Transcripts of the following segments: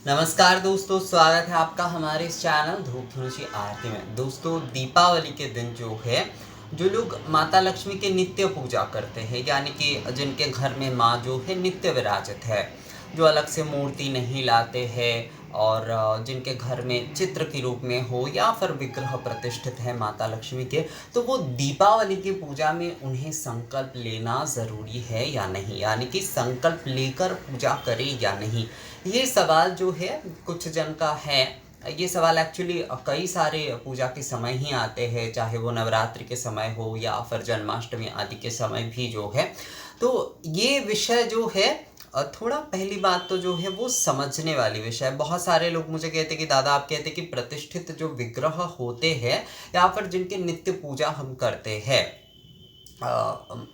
नमस्कार दोस्तों, स्वागत है आपका हमारे इस चैनल धूप धनुषी आरती में। दोस्तों, दीपावली के दिन जो है, जो लोग माता लक्ष्मी की नित्य पूजा करते हैं, यानी कि जिनके घर में माँ जो है नित्य विराजित है, जो अलग से मूर्ति नहीं लाते हैं और जिनके घर में चित्र के रूप में हो या फिर विग्रह प्रतिष्ठित है माता लक्ष्मी के, तो वो दीपावली की पूजा में उन्हें संकल्प लेना ज़रूरी है या नहीं, यानी कि संकल्प लेकर पूजा करें या नहीं। ये सवाल जो है कुछ जन का है। ये सवाल एक्चुअली कई सारे पूजा के समय ही आते हैं, चाहे वो नवरात्रि के समय हो या फिर जन्माष्टमी आदि के समय भी जो है। तो ये विषय जो है थोड़ा, पहली बात तो जो है वो समझने वाली विषय है। बहुत सारे लोग मुझे कहते कि दादा, आप कहते कि प्रतिष्ठित जो विग्रह होते हैं या फिर जिनकी नित्य पूजा हम करते हैं,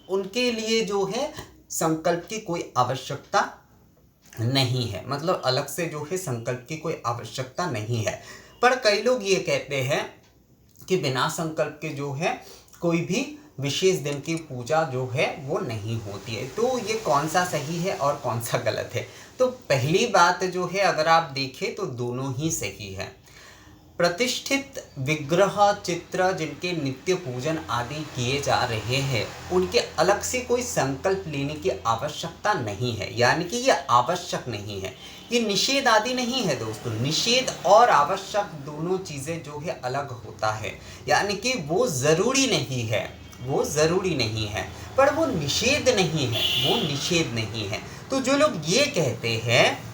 उनके लिए जो है संकल्प की कोई आवश्यकता नहीं है, मतलब अलग से जो है संकल्प की कोई आवश्यकता नहीं है। पर कई लोग ये कहते हैं कि बिना संकल्प के जो है कोई भी विशेष दिन की पूजा जो है वो नहीं होती है। तो ये कौन सा सही है और कौन सा गलत है? तो पहली बात जो है, अगर आप देखें तो दोनों ही सही है। प्रतिष्ठित विग्रह चित्र जिनके नित्य पूजन आदि किए जा रहे हैं, उनके अलग से कोई संकल्प लेने की आवश्यकता नहीं है, यानी कि ये आवश्यक नहीं है। ये निषेध आदि नहीं है दोस्तों। निषेध और आवश्यक दोनों चीज़ें जो है अलग होता है, यानी कि वो ज़रूरी नहीं है, वो ज़रूरी नहीं है, पर वो निषेध नहीं है, वो निषेध नहीं है। तो जो लोग ये कहते हैं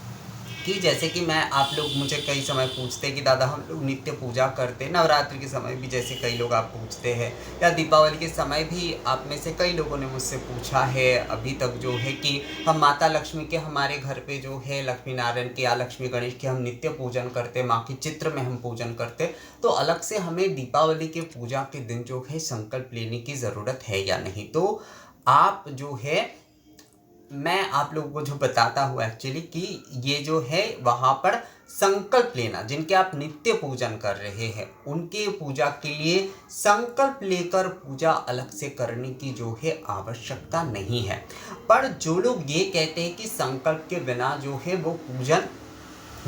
कि जैसे कि आप लोग मुझे कई समय पूछते हैं कि दादा, हम लोग नित्य पूजा करते हैं, नवरात्रि के समय भी जैसे कई लोग आप पूछते हैं, या दीपावली के समय भी आप में से कई लोगों ने मुझसे पूछा है अभी तक जो है कि हम माता लक्ष्मी के, हमारे घर पे जो है लक्ष्मी नारायण के या लक्ष्मी गणेश के हम नित्य पूजन करते, माँ के चित्र में हम पूजन करते, तो अलग से हमें दीपावली के पूजा के दिन जो है संकल्प लेने की ज़रूरत है या नहीं। तो आप जो है, मैं आप लोगों को जो बताता हूँ एक्चुअली कि ये जो है वहाँ पर संकल्प लेना, जिनके आप नित्य पूजन कर रहे हैं उनके पूजा के लिए संकल्प लेकर पूजा अलग से करने की जो है आवश्यकता नहीं है। पर जो लोग ये कहते हैं कि संकल्प के बिना जो है वो पूजन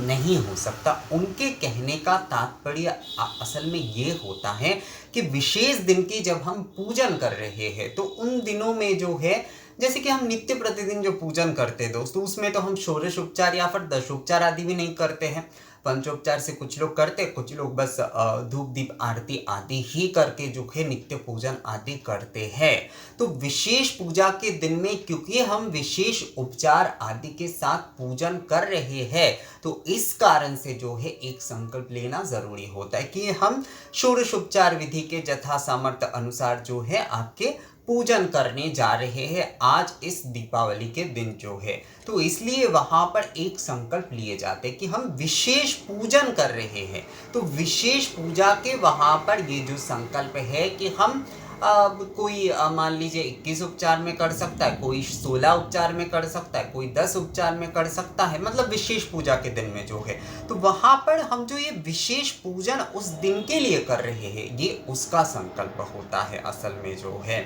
नहीं हो सकता, उनके कहने का तात्पर्य असल में ये होता है कि विशेष दिन की जब हम पूजन कर रहे हैं, तो उन दिनों में जो है, जैसे कि हम नित्य प्रतिदिन जो पूजन करते हैं दोस्तों, उसमें तो हम षोडशोपचार या फिर दशोपचार आदि भी नहीं करते हैं। पंचोपचार से कुछ लोग करते, कुछ लोग बस धूप दीप आरती आदि ही करके जो है नित्य पूजन आदि करते हैं। तो विशेष पूजा के दिन में क्योंकि हम विशेष उपचार आदि के साथ पूजन कर रहे हैं, तो इस कारण से जो है एक संकल्प लेना जरूरी होता है कि हम षोडशोपचार विधि के यथा सामर्थ्य अनुसार जो है आपके पूजन करने जा रहे हैं आज इस दीपावली के दिन जो है। तो इसलिए वहां पर एक संकल्प लिए जाते हैं कि हम विशेष पूजन कर रहे हैं। तो विशेष पूजा के वहां पर ये जो संकल्प है कि हम कोई मान लीजिए 21 उपचार में कर सकता है, कोई 16 उपचार में कर सकता है, कोई 10 उपचार में कर सकता है, मतलब विशेष पूजा के दिन में जो है। तो वहां पर हम जो ये विशेष पूजन उस दिन के लिए कर रहे हैं, ये उसका संकल्प होता है असल में जो है।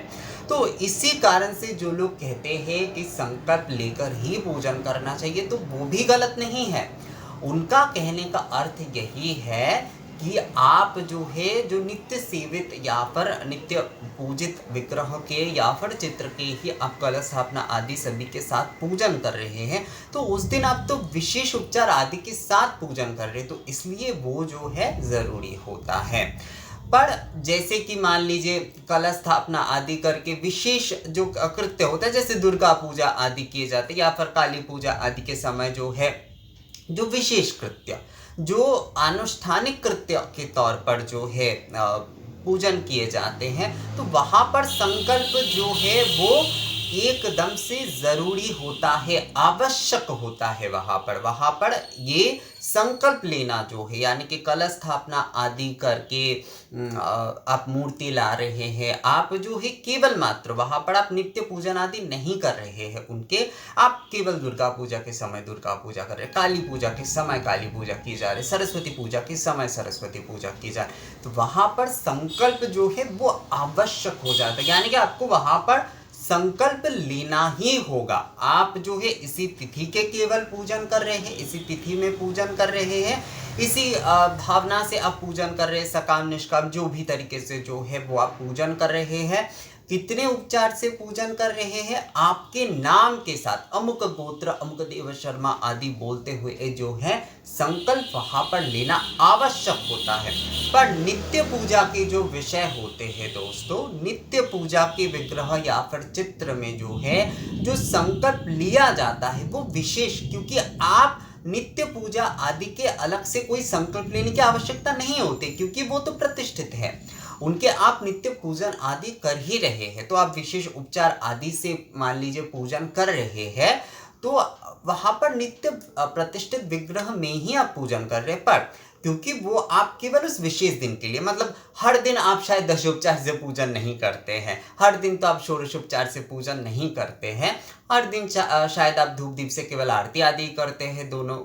तो इसी कारण से जो लोग कहते हैं कि संकल्प लेकर ही पूजन करना चाहिए, तो वो भी गलत नहीं है। उनका कहने का अर्थ यही है कि आप जो है, जो नित्य सेवित या फिर नित्य पूजित विग्रह के या फिर चित्र के ही आप कलश स्थापना आदि सभी के साथ पूजन कर रहे हैं, तो उस दिन आप तो विशेष उपचार आदि के साथ पूजन कर रहे हैं, तो इसलिए वो जो है जरूरी होता है। पर जैसे कि मान लीजिए कलश स्थापना आदि करके विशेष जो कृत्य होता है, जैसे दुर्गा पूजा आदि किए जाते हैं या फिर काली पूजा आदि के समय जो है, जो विशेष कृत्य, जो अनुष्ठानिक कृत्य के तौर पर जो है पूजन किए जाते हैं, तो वहां पर संकल्प जो है वो एकदम से जरूरी होता है, आवश्यक होता है। वहां पर ये संकल्प लेना जो है, यानी कि कलश स्थापना आदि करके आप मूर्ति ला रहे हैं, आप जो है केवल मात्र वहां पर आप नित्य पूजन आदि नहीं कर रहे हैं उनके, आप केवल दुर्गा पूजा के समय दुर्गा पूजा कर रहे हैं, काली पूजा के समय काली पूजा की जा रही है, सरस्वती पूजा के समय सरस्वती पूजा की जा रही, तो वहां पर संकल्प जो है वो आवश्यक हो जाता है, यानी कि आपको वहां पर संकल्प लेना ही होगा। आप जो है इसी तिथि के केवल पूजन कर रहे हैं, इसी तिथि में पूजन कर रहे हैं, इसी भावना से आप पूजन कर रहे हैं, सकाम निष्काम जो भी तरीके से जो है वो आप पूजन कर रहे हैं। कितने उपचार से पूजन कर रहे हैं? आपके नाम के साथ अमुक गोत्र, अमुक देव शर्मा आदि बोलते हुए जो है संकल्प वहां पर लेना आवश्यक होता है। पर नित्य पूजा के जो विषय होते हैं दोस्तों, नित्य पूजा के विग्रह या फिर चित्र में जो है जो संकल्प लिया जाता है वो विशेष, क्योंकि आप नित्य पूजा आदि के अलग से कोई संकल्प लेने की आवश्यकता नहीं होती, क्योंकि वो तो प्रतिष्ठित है, उनके आप नित्य पूजन आदि कर ही रहे हैं। तो आप विशेष उपचार आदि से मान लीजिए पूजन कर रहे हैं, तो वहां पर नित्य प्रतिष्ठित विग्रह में ही आप पूजन कर रहे हैं। पर क्योंकि वो आप केवल उस विशेष दिन के लिए, मतलब हर दिन आप शायद दशोपचार से पूजन नहीं करते हैं, हर दिन तो आप षोडशोपचार से पूजन नहीं करते हैं, हर दिन शायद आप धूप दीप से केवल आरती आदि करते हैं दोनों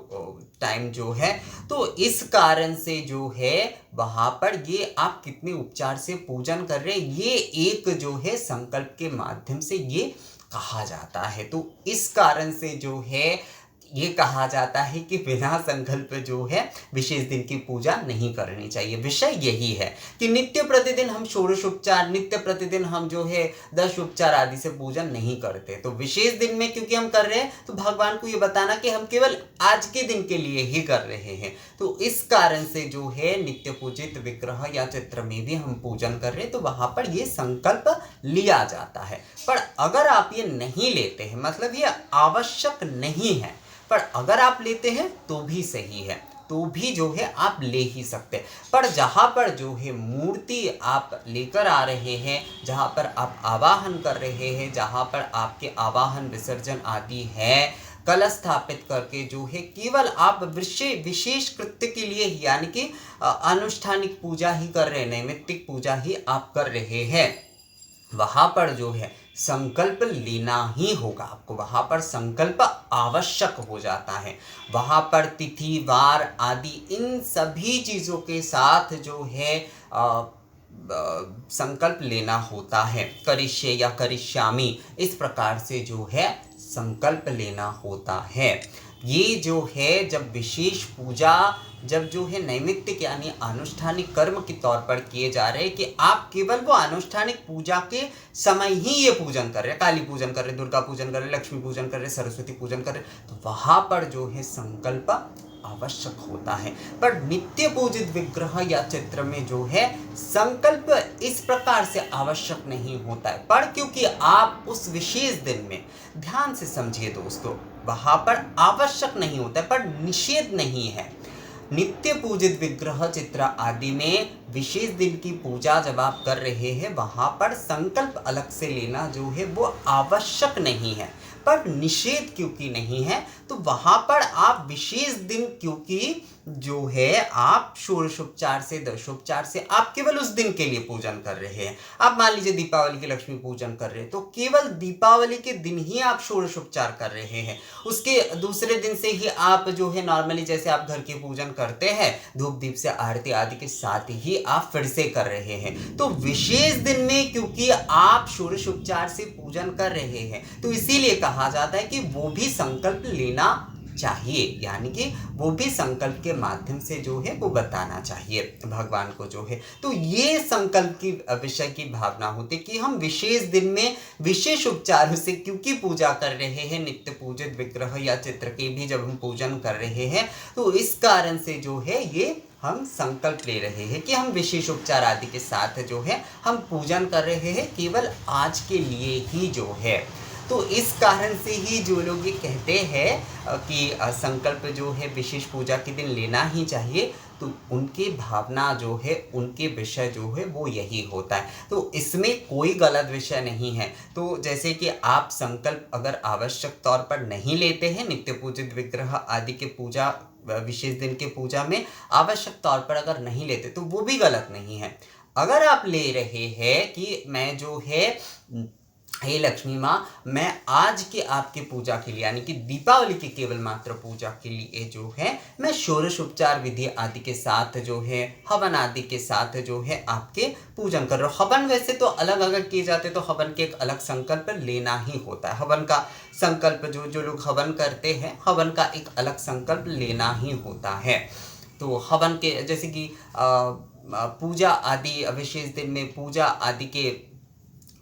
टाइम जो है। तो इस कारण से जो है वहां पर ये आप कितने उपचार से पूजन कर रहे हैं, ये एक जो है संकल्प के माध्यम से ये कहा जाता है। तो इस कारण से जो है ये कहा जाता है कि बिना संकल्प जो है विशेष दिन की पूजा नहीं करनी चाहिए। विषय यही है कि नित्य प्रतिदिन हम षोडशोपचार, नित्य प्रतिदिन हम जो है 10 उपचार आदि से पूजन नहीं करते, तो विशेष दिन में क्योंकि हम कर रहे हैं तो भगवान को ये बताना कि हम केवल आज के दिन के लिए ही कर रहे हैं। तो इस कारण से जो है नित्य पूजित विग्रह या चित्र में भी हम पूजन कर रहे हैं, तो वहां पर ये संकल्प लिया जाता है। पर अगर आप ये नहीं लेते हैं, मतलब ये आवश्यक नहीं है, पर अगर आप लेते हैं तो भी सही है, तो भी जो है आप ले ही सकते हैं। पर जहाँ पर जो है मूर्ति आप लेकर आ रहे हैं, जहाँ पर आप आवाहन कर रहे हैं, जहाँ पर आपके आवाहन विसर्जन आदि है, कलश स्थापित करके जो है केवल आप विशेष कृत्य के लिए ही, यानी कि अनुष्ठानिक पूजा ही कर रहे हैं, नैमित्तिक पूजा ही आप कर रहे हैं, वहां पर जो है संकल्प लेना ही होगा आपको। वहां पर संकल्प आवश्यक हो जाता है। वहां पर तिथि वार आदि इन सभी चीजों के साथ जो है संकल्प लेना होता है। करिष्ये या करिष्यामि इस प्रकार से जो है संकल्प लेना होता है। ये जो है जब विशेष पूजा, जब जो है नैमित्तिक यानी अनुष्ठानिक कर्म के तौर पर किए जा रहे हैं कि आप केवल वो अनुष्ठानिक पूजा के समय ही ये पूजन कर रहे हैं, काली पूजन कर रहे हैं, दुर्गा पूजन कर रहे हैं, लक्ष्मी पूजन कर रहे हैं, सरस्वती पूजन कर रहे हैं, तो वहां पर जो है संकल्प आवश्यक होता है। पर नित्य पूजित विग्रह या चित्र में जो है संकल्प इस प्रकार से आवश्यक नहीं होता है। पर क्योंकि आप उस विशेष दिन में, ध्यान से समझिए दोस्तों, वहां पर आवश्यक नहीं होता है पर निषेध नहीं है। नित्य पूजित विग्रह चित्र आदि में विशेष दिन की पूजा जब आप कर रहे हैं, वहां पर संकल्प अलग से लेना जो है वो आवश्यक नहीं है। पर निषेध क्योंकि नहीं है, तो वहां पर आप विशेष दिन, क्योंकि जो है आप षोडशोपचार से दशोपचार से आप केवल उस दिन के लिए पूजन कर रहे हैं। आप मान लीजिए दीपावली की लक्ष्मी पूजन कर रहे हैं, तो केवल दीपावली के दिन ही आप षोडशोपचार कर रहे हैं। उसके दूसरे दिन से ही आप जो है नॉर्मली जैसे आप घर के पूजन करते हैं, धूप दीप से आरती आदि के साथ ही आप फिर से कर रहे हैं। तो विशेष दिन में क्योंकि आप षोडशोपचार से पूजन कर रहे हैं, तो इसीलिए कहा जाता है कि वो भी संकल्प लेना चाहिए, यानी कि वो भी संकल्प के माध्यम से जो है वो बताना चाहिए भगवान को जो है। तो ये संकल्प की विषय की भावना होती है कि हम विशेष दिन में विशेष उपचारों से क्योंकि पूजा कर रहे हैं, नित्य पूजित विग्रह या चित्र के भी जब हम पूजन कर रहे हैं, तो इस कारण से जो है ये हम संकल्प ले रहे हैं कि हम विशेष उपचार आदि के साथ जो है हम पूजन कर रहे हैं केवल आज के लिए ही जो है। तो इस कारण से ही जो लोग ये कहते हैं कि संकल्प जो है विशेष पूजा के दिन लेना ही चाहिए, तो उनकी भावना जो है, उनके विषय जो है वो यही होता है। तो इसमें कोई गलत विषय नहीं है। तो जैसे कि आप संकल्प अगर आवश्यक तौर पर नहीं लेते हैं, नित्य पूजित विग्रह आदि के पूजा, विशेष दिन के पूजा में आवश्यक तौर पर अगर नहीं लेते, तो वो भी गलत नहीं है। अगर आप ले रहे हैं कि मैं जो है हे लक्ष्मी माँ, मैं आज के आपके पूजा के लिए यानी कि दीपावली की केवल मात्र पूजा के लिए जो है मैं षोडश उपचार विधि आदि के साथ जो है हवन आदि के साथ जो है आपके पूजन कर रहा हूँ। हवन वैसे तो अलग अलग किए जाते तो हवन के एक अलग संकल्प लेना ही होता है। हवन का संकल्प जो लोग हवन करते हैं, हवन का एक अलग संकल्प लेना ही होता है। तो हवन के जैसे कि पूजा आदि विशेष दिन में पूजा आदि के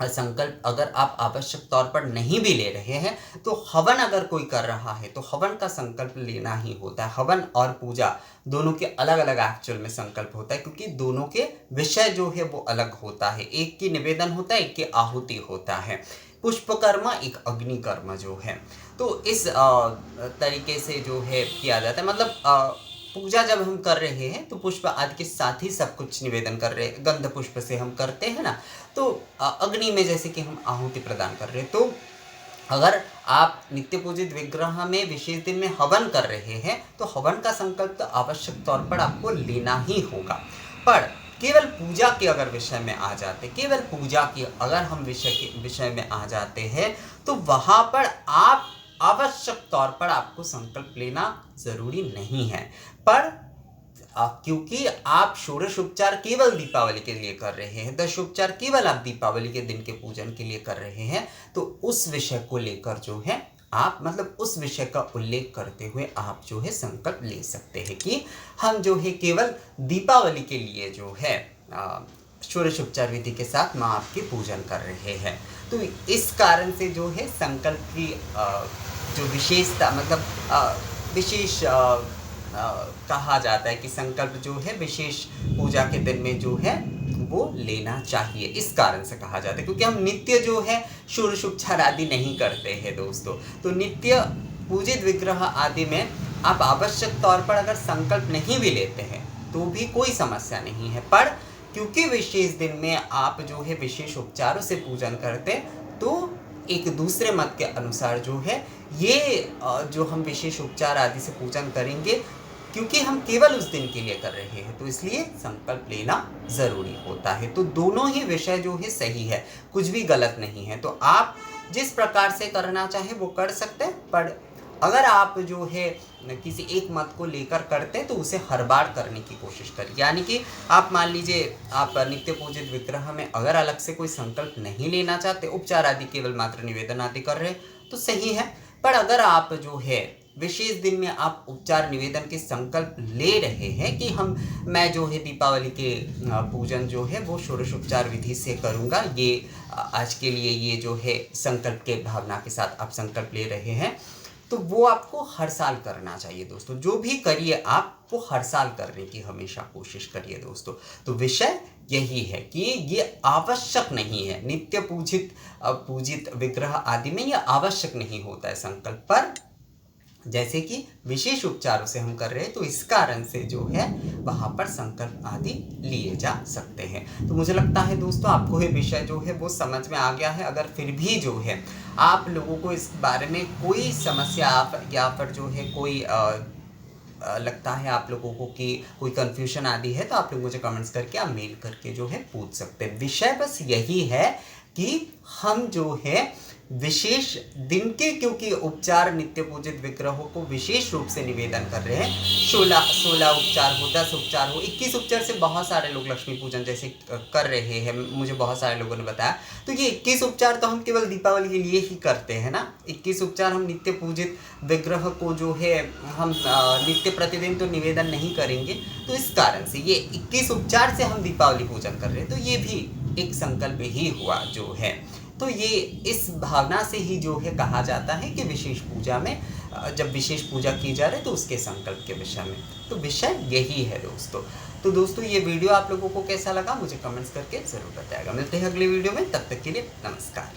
संकल्प अगर आप आवश्यक तौर पर नहीं भी ले रहे हैं तो हवन अगर कोई कर रहा है तो हवन का संकल्प लेना ही होता है। हवन और पूजा दोनों के अलग अलग एक्चुअल में संकल्प होता है, क्योंकि दोनों के विषय जो है वो अलग होता है। एक की निवेदन होता है, एक की आहुति होता है। पुष्प कर्म, एक अग्नि कर्म जो है। तो इस तरीके से जो है किया जाता है। मतलब पूजा जब हम कर रहे हैं तो पुष्प आदि के साथ ही सब कुछ निवेदन कर रहे हैं। गंध पुष्प से हम करते हैं ना, तो अग्नि में जैसे कि हम आहुति प्रदान कर रहे हैं। तो अगर आप नित्य पूजित विग्रह में विशेष दिन में हवन कर रहे हैं तो हवन का संकल्प तो आवश्यक तौर पर आपको लेना ही होगा। पर केवल पूजा के अगर विषय में आ जाते, केवल पूजा के अगर हम विषय में आ जाते हैं तो वहाँ पर आप आवश्यक तौर पर आपको संकल्प लेना जरूरी नहीं है। पर क्योंकि आप षोडश उपचार केवल दीपावली के लिए कर रहे हैं, दश उपचार केवल आप दीपावली के दिन के पूजन के लिए कर रहे हैं, तो उस विषय को लेकर जो है आप मतलब उस विषय का उल्लेख करते हुए आप जो है संकल्प ले सकते हैं कि हम जो है केवल दीपावली के लिए जो है षोडश उपचार विधि के साथ माँ आपके पूजन कर रहे हैं। तो इस कारण से जो है संकल्प की जो विशेषता मतलब विशेष कहा जाता है कि संकल्प जो है विशेष पूजा के दिन में जो है वो लेना चाहिए। इस कारण से कहा जाता है क्योंकि हम नित्य जो है षोडश उपचार आदि नहीं करते हैं दोस्तों। तो नित्य पूजित विग्रह आदि में आप आवश्यक तौर पर अगर संकल्प नहीं भी लेते हैं तो भी कोई समस्या नहीं है। पर क्योंकि विशेष दिन में आप जो है विशेष उपचारों से पूजन करते हैं तो एक दूसरे मत के अनुसार जो है ये जो हम विशेष उपचार आदि से पूजन करेंगे क्योंकि हम केवल उस दिन के लिए कर रहे हैं तो इसलिए संकल्प लेना जरूरी होता है। तो दोनों ही विषय जो है सही है, कुछ भी गलत नहीं है। तो आप जिस प्रकार से करना चाहे वो कर सकते हैं, पर अगर आप जो है किसी एक मत को लेकर करते हैं तो उसे हर बार करने की कोशिश करें। यानी कि आप मान लीजिए आप नित्य पूजित विग्रह में अगर अलग से कोई संकल्प नहीं लेना चाहते, उपचार आदि केवल मात्र निवेदन आदि कर रहे हैं तो सही है। पर अगर आप जो है विशेष दिन में आप उपचार निवेदन के संकल्प ले रहे हैं कि मैं जो है दीपावली के पूजन जो है वो षोडश उपचार विधि से करूँगा, ये आज के लिए ये जो है संकल्प के भावना के साथ आप संकल्प ले रहे हैं, तो वो आपको हर साल करना चाहिए दोस्तों। जो भी करिए आप वो हर साल करने की हमेशा कोशिश करिए दोस्तों। तो विषय यही है कि ये आवश्यक नहीं है, नित्य पूजित विग्रह आदि में ये आवश्यक नहीं होता है संकल्प। पर जैसे कि विशेष उपचारों से हम कर रहे हैं तो इस कारण से जो है वहाँ पर संकल्प आदि लिए जा सकते हैं। तो मुझे लगता है दोस्तों आपको ये विषय जो है वो समझ में आ गया है। अगर फिर भी जो है आप लोगों को इस बारे में कोई समस्या या फिर जो है कोई लगता है आप लोगों को कि कोई कन्फ्यूजन आदि है तो आप लोग मुझे कमेंट्स करके आप मेल करके जो है पूछ सकते हैं। विषय बस यही है कि हम जो है विशेष दिन के क्योंकि उपचार नित्य पूजित विग्रहों को विशेष रूप से निवेदन कर रहे हैं, 16 उपचार हो, 10 उपचार हो, 21 उपचार से बहुत सारे लोग लक्ष्मी पूजन जैसे कर रहे हैं, मुझे बहुत सारे लोगों ने बताया। तो ये 21 उपचार तो हम केवल दीपावली के लिए ही करते हैं ना। 21 उपचार हम नित्य पूजित विग्रह को जो है हम नित्य प्रतिदिन तो निवेदन नहीं करेंगे। तो इस कारण से ये 21 उपचार से हम दीपावली पूजन कर रहे हैं, तो ये भी एक संकल्प ही हुआ जो है। तो ये इस भावना से ही जो है कहा जाता है कि विशेष पूजा में जब विशेष पूजा की जा रही है तो उसके संकल्प के विषय में, तो विषय यही है दोस्तों। तो दोस्तों ये वीडियो आप लोगों को कैसा लगा मुझे कमेंट्स करके ज़रूर बताएगा। मिलते हैं अगले वीडियो में, तब तक के लिए नमस्कार।